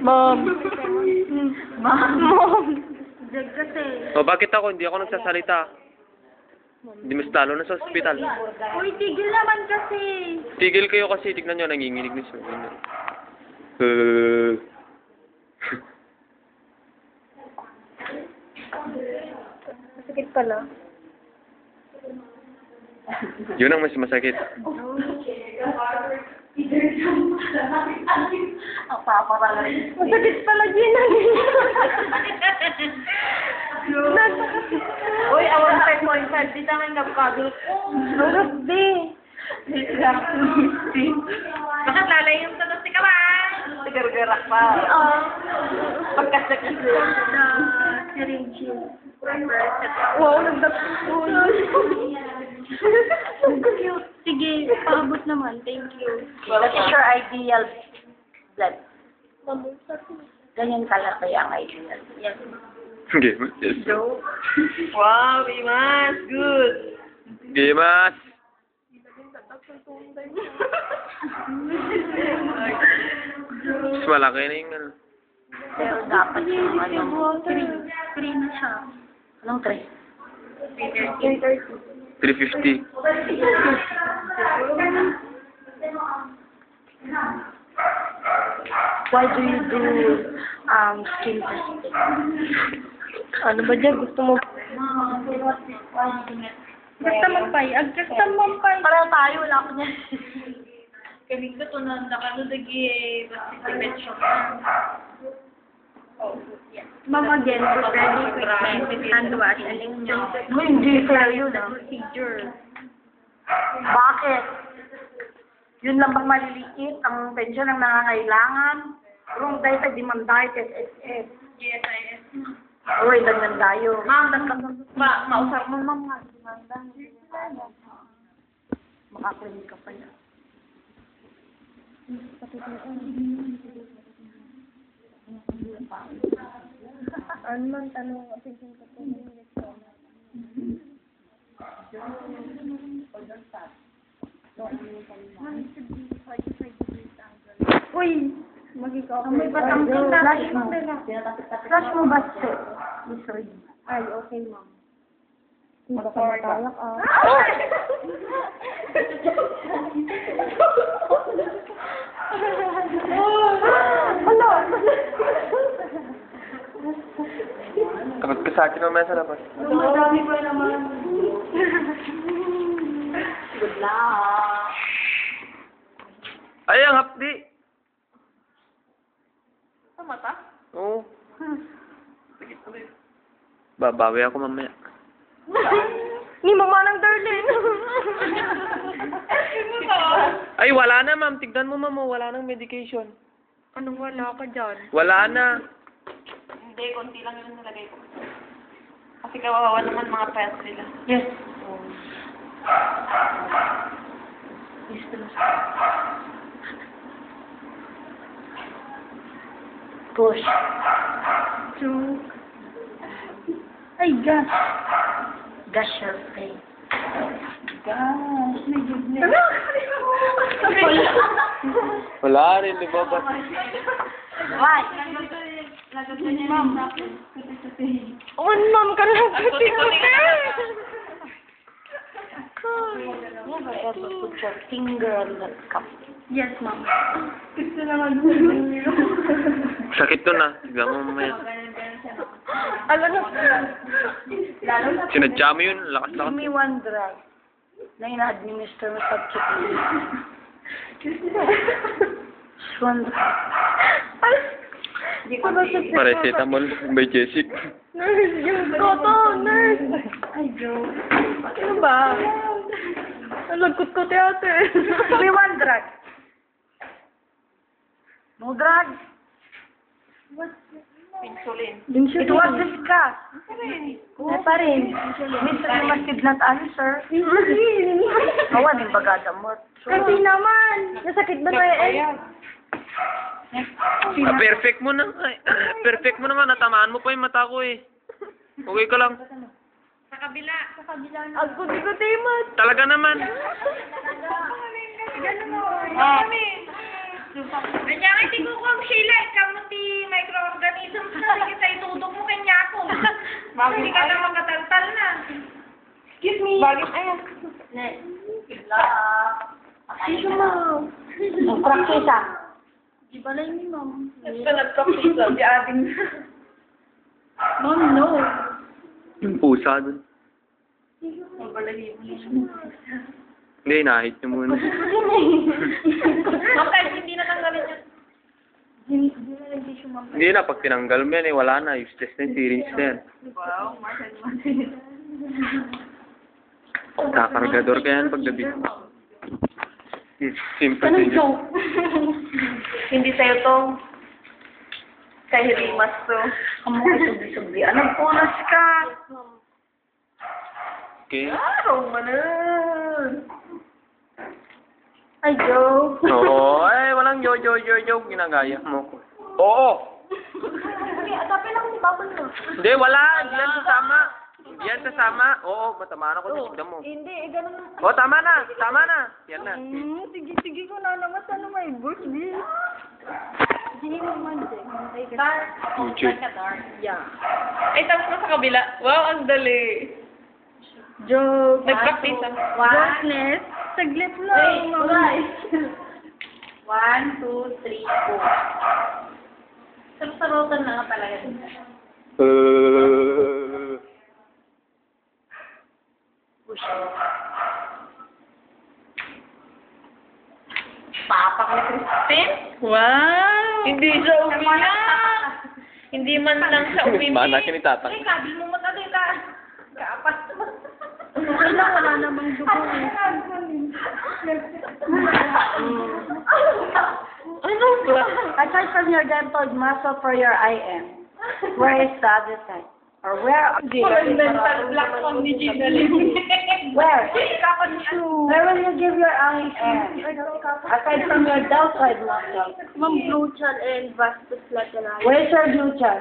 Mom. Mom. Jag kasi. O bakit ako? Hindi ako nagsasalita. Hindi mas talo na sa ospital. Uy, tigil naman kasi. Tigil kayo kasi, tignan nyo, nanginginig na siya. Sakit pala. Yun ang mas masakit. Ang paparalay. Masakit pala, Gina. Uy, awan 5.5. Di tangin kapkado. Urot, di. Bakit lalayong sa si Kaman? Sigar-garak pa. Pagkasakit. Syringe. Wow, nagdapos. Sige, paabot naman. Thank you. What is your ideal blood? Ganyan kalaki ang ideal. Yes. Game. Yes. Joe? Wow, Imas. Good. Gimas! Mas malaki na yung ano. Pero dapat yung ano. 3 na siya. Anong 3? 350. Why do you do skin testing? Ano ba dyan? Gusto mo? Basta mampayag. Basta mampayag. Pareho tayo, wala ko niya. Kami ko to na nakaludagi basta dimension. Ma'am, again, prepare the equipment, hand wash, and instructions. Hindi fair yun, The procedure. Bakit? Yun lang bang maliliit ang pensyon ng nangangailangan? Wrong diet ay demanditis, SS. GSIS. Uy, ganyan tayo. Ma'am, Mausap mo, ma'am, nga. Demanda. Makakulit ka pala. Ano man tanong, opinion ko po ng eleksyon. Uy! Mag-ikaw. May batang flash mo. Flash mo ba siya? Sorry. Ay, okay, ma'am. Baka matayak, ah. Ano? Takot ka sa akin mamaya sa labas. Madami pa naman. Good luck. Ay, ang hapdi! Sa mata? Oo. Babawi ako mamaya. Ni mama ng darling. Ay, wala na, ma'am. Tignan mo, ma'am. Wala nang medication. Anong wala ka dyan? Wala na. Hindi, konti lang yung nilagay ko. Kasi kawawa naman mga pets nila. Yes. Gusto na siya. Push. Joke. Ay, gosh. Gosh, your face. Gosh, may goodness. Wala rin, di ba? Why? On, ma'am, ka lang kasi Never ever put your finger on that cup. Yes, ma'am. Sakit to na. Tignan mo mamaya. Alam mo, Sinadya mo yun. Give Lakas-lakas. me one drug na ina-administer mo sa chip. Just one drug. Paracetamol by Jessic. Nurse, yung toto, nurse. Ay, Joe. Ano ba? Nalagkot ko ate. Give me one drug. No drug. Insulin. It was discussed. Eh, pa rin. Mr. You must did not answer. Awan yung bagada mo. Kasi naman, nasakit ba na eh? Perfect mo na. Ay, perfect mo naman. Natamaan mo pa yung mata ko eh. Okay ka lang. Sa kabila. Ang kuti-kuti mo. Talaga naman. Kanya nga, hindi ko kung Sheila, kamuti microorganisms na, sige sa itudok mo kanya ako. Hindi ka na makataltal na. Excuse me. Bakit? Ayan. Tissue mo. Ang practice ah. Di ba lang ni ma'am? Ito nag-practice lang. Di ating... Ma'am, no. Yung pusa dun. Hindi, nahit niyo muna. Ma'am, kahit hindi na tanggalin yan. Hindi na lang tissue, ma'am. Hindi na, pag tinanggal mo yan, wala na. Useless na yung syringe na yan. Wow, Marcel. Kakargador ka yan paggabi. Simple din yun. Hindi sa'yo to. Kay Rimas to. Ang mga subli-subli. Anong punas ka? Okay? Araw mo na. Ay, Joe. Oo, ay, walang yo. Ginagaya mo ko. Oo! Atapin lang si Babon mo. Hindi, wala. Yan sasama. Yan sasama. Oo, matamaan ako. Tignan mo. Hindi, ganun. Oo, tama na. Tama na. Yan na. Sige ko na naman. Sana may birthday. Sige naman, Jay. YouTube. Yeah. Ay, tapos na sa kabila. Wow, ang dali. Joke. Nag-practice ah. Jokeness. Saglit lang. Wait, 1, 2, 3, 4. Sarutan na nga talaga. Papak ni Christine? Wow! Hindi siya umiyak. Hindi man lang siya umiyak. Mana kinitatang. Ay, kabil mo mo tayo ka. Kaapat. Okay lang, wala namang dugo eh. Ano ba? Aside from your dental muscle for your IM, where is the other side? Or where are Mental block on ni Gina Lim. Where? Where will you give your IM? Aside from your deltoid muscle, Ma'am, gluteal and vastus lateral. where's your gluteal?